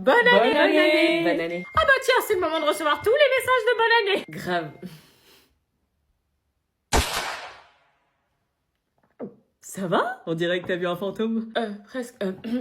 Bonne année, Bonne année. Bonne année. Ah bah tiens, c'est le moment de recevoir tous les messages de bonne année. Grave. Ça va? On dirait que t'as vu un fantôme. Presque.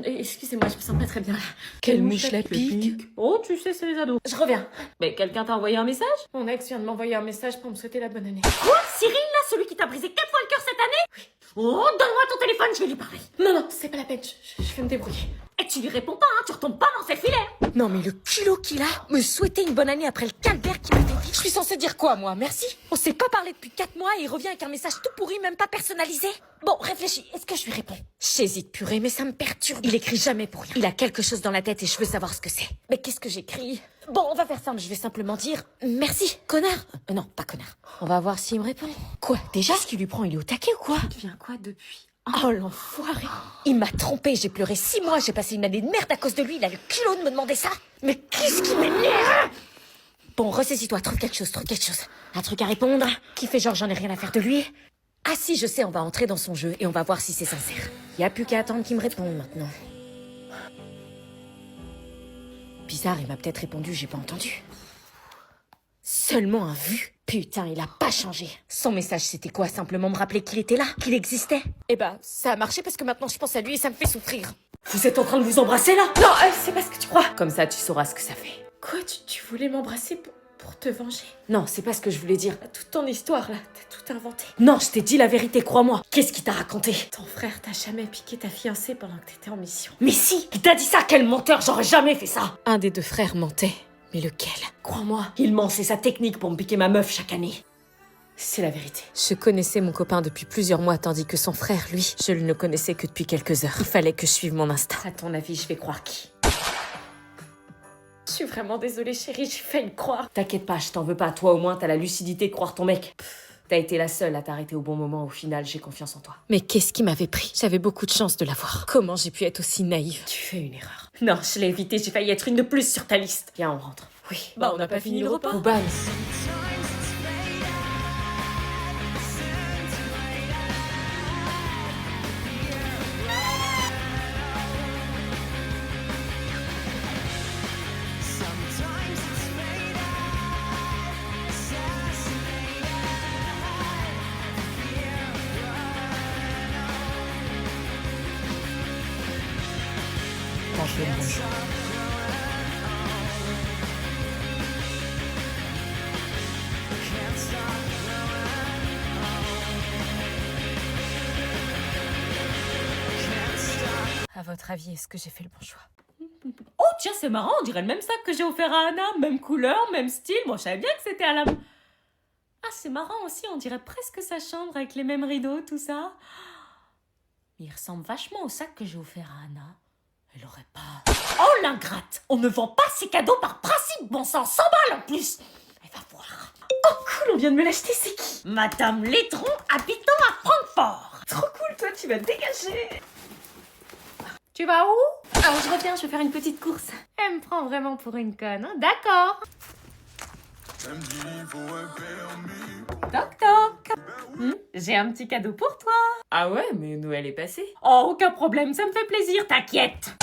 Excusez-moi, je me sens pas très bien là. Quelle mouche la pique? Oh, tu sais, c'est les ados. Je reviens. Mais quelqu'un t'a envoyé un message? Mon ex vient de m'envoyer un message pour me souhaiter la bonne année. Quoi? Cyril, là, celui qui t'a brisé 4 fois le cœur cette année? Oui. Oh, donne-moi ton téléphone, je vais lui parler. Non, c'est pas la peine, je vais me débrouiller. Et tu lui réponds pas, hein, tu retombes pas dans ses filets. Non mais le culot qu'il a, me souhaiter une bonne année après le calvaire qu'il m'a fait vivre. Je suis censée dire quoi moi, merci? On s'est pas parlé depuis 4 mois et il revient avec un message tout pourri, même pas personnalisé. Bon, réfléchis, est-ce que je lui réponds? J'hésite purée, mais ça me perturbe. Il écrit jamais pour rien. Il a quelque chose dans la tête et je veux savoir ce que c'est. Mais qu'est-ce que j'écris? Bon, on va faire simple, je vais simplement dire merci, connard. Non, pas connard. On va voir s'il me répond. Quoi, déjà? Qu'est-ce qu'il lui prend? Il est au taquet ou quoi? Tu viens quoi depuis? Oh l'enfoiré. Il m'a trompé, j'ai pleuré 6 mois, j'ai passé une année de merde à cause de lui, il a le culot de me demander ça. Mais qu'est-ce qui m'énerve? Bon, ressaisis-toi, trouve quelque chose. Un truc à répondre, qui fait genre j'en ai rien à faire de lui. Ah si, je sais, on va entrer dans son jeu et on va voir si c'est sincère. Y a plus qu'à attendre qu'il me réponde maintenant. Bizarre, il m'a peut-être répondu, j'ai pas entendu. Seulement un vu. Putain, il a pas changé. Son message, c'était quoi? Simplement me rappeler qu'il était là, qu'il existait. Eh ben, ça a marché parce que maintenant je pense à lui et ça me fait souffrir. Vous êtes en train de vous embrasser là? Non, c'est pas ce que tu crois. Comme ça, tu sauras ce que ça fait. Quoi, tu voulais m'embrasser pour te venger? Non, c'est pas ce que je voulais dire. Toute ton histoire là, t'as tout inventé. Non, je t'ai dit la vérité, crois-moi. Qu'est-ce qu'il t'a raconté? Ton frère t'a jamais piqué ta fiancée pendant que t'étais en mission. Mais si, il t'a dit ça, quel menteur, j'aurais jamais fait ça. Un des deux frères mentait. Mais lequel? Crois-moi, il ment, c'est sa technique pour me piquer ma meuf chaque année. C'est la vérité. Je connaissais mon copain depuis plusieurs mois, tandis que son frère, lui, je ne le connaissais que depuis quelques heures. Il fallait que je suive mon instinct. À ton avis, je vais croire qui? Je suis vraiment désolée, chérie, j'ai failli croire. T'inquiète pas, je t'en veux pas. Toi, au moins, t'as la lucidité de croire ton mec. T'as été la seule à t'arrêter au bon moment. Au final, j'ai confiance en toi. Mais qu'est-ce qui m'avait pris? J'avais beaucoup de chance de l'avoir. Comment j'ai pu être aussi naïve? Tu fais une erreur. Non, je l'ai évité. J'ai failli être une de plus sur ta liste. Viens, on rentre. Oui. Bah, on n'a pas fini le repas. Bouban. À votre avis, est-ce que j'ai fait le bon choix? Oh tiens, c'est marrant, on dirait le même sac que j'ai offert à Anna. Même couleur, même style. Moi, je savais bien que c'était à la... Ah, c'est marrant aussi, on dirait presque sa chambre avec les mêmes rideaux, tout ça. Mais il ressemble vachement au sac que j'ai offert à Anna. Elle aurait pas... Oh l'ingrate! On ne vend pas ses cadeaux par principe, bon sang, 100 balles en plus! Elle va voir. Oh cool, on vient de me l'acheter, c'est qui? Madame Létron, habitant à Francfort. Trop cool, toi, tu vas te dégager. Tu vas où? Alors je reviens, je vais faire une petite course. Elle me prend vraiment pour une conne, hein? D'accord. Toc toc. J'ai un petit cadeau pour toi. Ah ouais, mais Noël est passé. Oh, aucun problème, ça me fait plaisir, t'inquiète.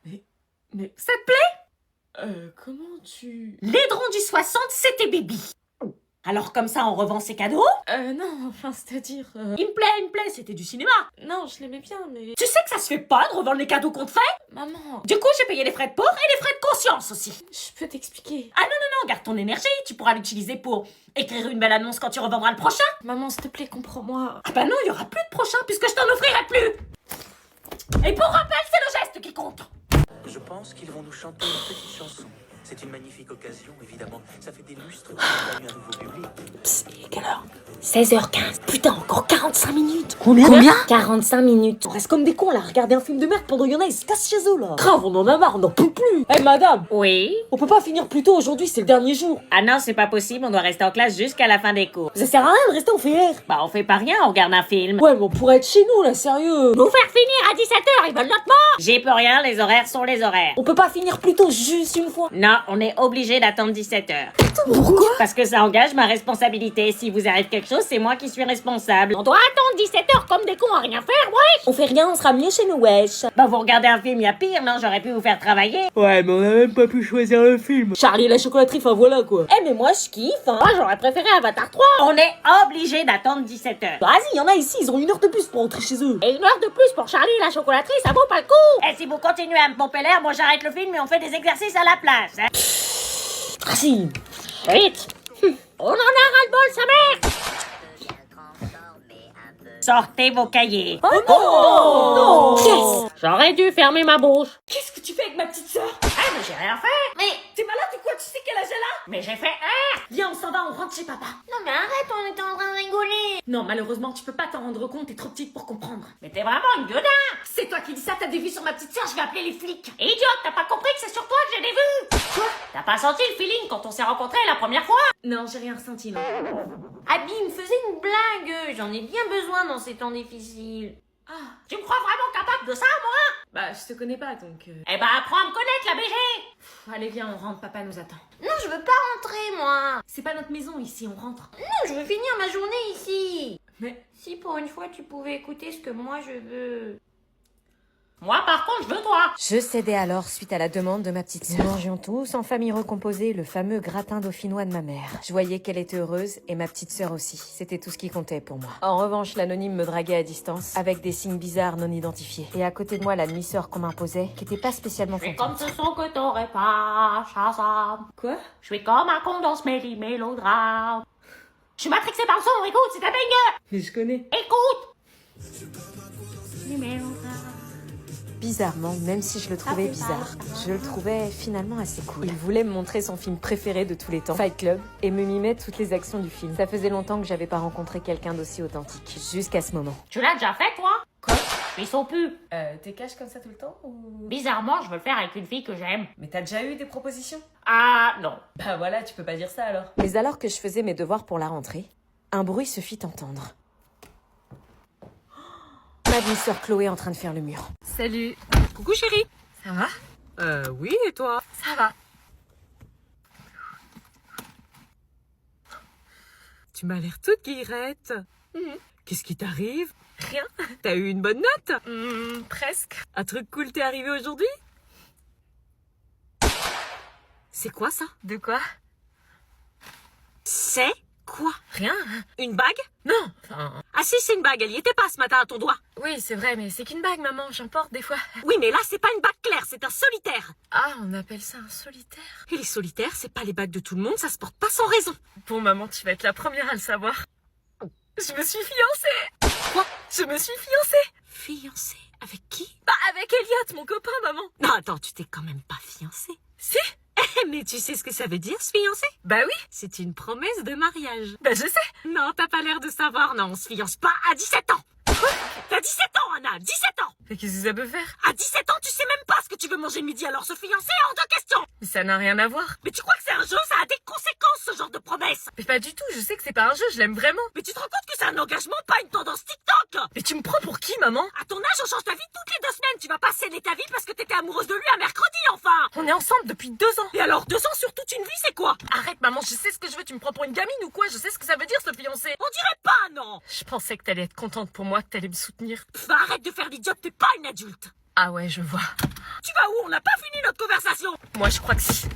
Mais... Ça te plaît? Comment tu... L'édron du 60, c'était Bibi. Alors comme ça, on revend ses cadeaux? Non, enfin, c'est-à-dire... Il me plaît, c'était du cinéma. Non, je l'aimais bien, mais... Tu sais que ça se fait pas de revendre les cadeaux qu'on te fait? Maman, Du coup, j'ai payé les frais de port et les frais de conscience aussi. je peux t'expliquer. Ah non, garde ton énergie, tu pourras l'utiliser pour écrire une belle annonce quand tu revendras le prochain. Maman, s'il te plaît, comprends-moi. Ah bah non, il y aura plus de prochain puisque je t'en offrirai plus. Et pour rappel, c'est le geste qui compte. Je pense qu'ils vont nous chanter une petite chanson. C'est une magnifique occasion, évidemment. Ça fait des lustres qu'on a eu un nouveau public. Psst, il est quelle heure? 16h15. Putain, encore 45 minutes. Combien 45 minutes. On reste comme des cons là, regarder un film de merde pendant qu'il y en a, ils se cassent chez eux là. Grave, on en a marre, on n'en peut plus. Eh madame, Oui. on peut pas finir plus tôt aujourd'hui, c'est le dernier jour. Ah non, c'est pas possible, on doit rester en classe jusqu'à la fin des cours. Ça sert à rien de rester en faire. Bah on fait pas rien, on regarde un film. Ouais, mais on pourrait être chez nous là, sérieux. Nous faire finir à 17h, ils veulent notre mort. J'y peux rien, les horaires sont les horaires. On peut pas finir plus tôt, juste une fois. Non, on est obligé d'attendre 17h. Pourquoi? Parce que ça engage ma responsabilité. Si vous arrive quelque chose, c'est moi qui suis responsable. On doit attendre 17h comme des cons à rien faire, ouais. On fait rien, on sera mieux chez nous, wesh. Bah vous regardez un film, y a pire, non? J'aurais pu vous faire travailler. préféré. Ouais, mais on a même pas pu choisir le film. Charlie et la chocolaterie, enfin voilà quoi. Eh mais moi je kiffe hein. Moi, j'aurais préféré Avatar 3. On est obligé d'attendre 17h. Vas-y, y en a ici, ils ont 1 heure de plus pour rentrer chez eux. Et 1 heure de plus pour Charlie et la chocolaterie, ça vaut pas le coup. Et si vous continuez à me pomper l'air, moi j'arrête le film et on fait des exercices à la place. Hein. Vas-y. Vite. On en a ras-le-bol, sa mère. Sortez vos cahiers. Oh non. J'aurais dû fermer ma bouche. Qu'est-ce que tu fais avec ma petite sœur? Ah, mais j'ai rien fait. Mais t'es malade ou quoi? Tu sais quel âge elle a? Mais j'ai fait un. Viens, on s'en va, on rentre chez papa. Non mais arrête, on était en train de rigoler. Non, malheureusement, tu peux pas t'en rendre compte, t'es trop petite pour comprendre. Mais t'es vraiment une gueudin. C'est toi qui dis ça, t'as des vues sur ma petite sœur, je vais appeler les flics. Idiote, t'as pas compris que c'est sur toi que j'ai des vues. Quoi? T'as pas senti le feeling quand on s'est rencontrés la première fois? Non, j'ai rien ressenti, non. Abby me faisait une blague. J'en ai bien besoin dans ces temps difficiles. Ah, Tu me crois vraiment capable de ça, moi? bah je te connais pas donc... Eh ben, apprends à me connaître, la BG. Allez, viens, on rentre, papa nous attend. Non, je veux pas rentrer, moi. C'est pas notre maison ici, on rentre. Non, je veux finir ma journée ici. Mais... Si pour une fois tu pouvais écouter ce que moi je veux. Moi, par contre, je veux toi. Je cédai alors suite à la demande de ma petite sœur. Nous mangions tous en famille recomposée le fameux gratin dauphinois de ma mère. Je voyais qu'elle était heureuse et ma petite sœur aussi. C'était tout ce qui comptait pour moi. En revanche, l'anonyme me draguait à distance avec des signes bizarres non identifiés. Et à côté de moi, la demi-sœur qu'on m'imposait, qui était pas spécialement Je suis contente. comme ce son que t'aurais pas, Shazam. Quoi? Je suis comme un con dans ce mélodrame. Je suis matrixée par le son, écoute, c'est un banger. Mais je connais. Écoute. Numéro Bizarrement, même si je le trouvais bizarre, je le trouvais finalement assez cool. Il voulait me montrer son film préféré de tous les temps, Fight Club, et me mimait toutes les actions du film. Ça faisait longtemps que j'avais pas rencontré quelqu'un d'aussi authentique, jusqu'à ce moment. Tu l'as déjà fait, toi? Quoi? Je suis son pu. T'es cash comme ça tout le temps ou... Bizarrement, je veux le faire avec une fille que j'aime. Mais t'as déjà eu des propositions? Ah, non. Bah voilà, tu peux pas dire ça alors. Mais alors que je faisais mes devoirs pour la rentrée, un bruit se fit entendre. Ma demi-sœur Chloé en train de faire le mur. Salut. Coucou chérie. Ça va? Oui, et toi? Ça va. Tu m'as l'air toute guillerette. Qu'est-ce qui t'arrive? Rien. T'as eu une bonne note? Presque. Un truc cool t'est arrivé aujourd'hui? C'est quoi ça? De quoi? C'est quoi? Rien. Une bague? Non, enfin... Ah si, c'est une bague, elle y était pas ce matin à ton doigt. Oui, c'est vrai, mais c'est qu'une bague, maman, j'en porte des fois. Oui, mais là, c'est pas une bague claire, c'est un solitaire. Ah, on appelle ça un solitaire. Et les solitaires, c'est pas les bagues de tout le monde, ça se porte pas sans raison. Bon, maman, tu vas être la première à le savoir. Je me suis fiancée. Quoi? Je me suis fiancée. Fiancée? Avec qui? Bah, avec Elliot, mon copain, maman. Non, attends, tu t'es quand même pas fiancée. Si? Mais tu sais ce que ça veut dire, se fiancer? Bah oui. C'est une promesse de mariage. Bah, je sais. Non, t'as pas l'air de savoir, non, on se fiance pas à 17 ans. Quoi? T'as 17 ans, Anna, 17 ans. Mais qu'est-ce que ça peut faire? À 17 ans, tu sais même pas ce que tu veux manger le midi, alors se fiancer hors de question. Mais ça n'a rien à voir. Mais tu crois que c'est un jeu, ça a des conséquences, ce genre de promesse. Mais pas du tout, je sais que c'est pas un jeu, je l'aime vraiment. Mais tu te rends compte que c'est un engagement, pas une tendance TikTok. Mais tu me prends pour qui, maman? À ton âge, on change ta vie toutes les 2 semaines. Tu vas pas céder ta vie parce que t'étais amoureuse de lui un mercredi, enfin. On est ensemble depuis 2 ans. Et alors, 2 ans sur toute une vie, c'est quoi? Arrête, maman, je sais ce que je veux, tu me prends pour une gamine ou quoi? Je sais ce que ça veut dire, se fiancer. On dirait pas, non. Je pensais que t'allais être contente pour moi, que t'allais me soutenir. Pff, arrête de faire l'idiote, t'es pas une adulte. Ah ouais, je vois. Tu vas où? On n'a pas fini notre conversation. Moi, je crois que si.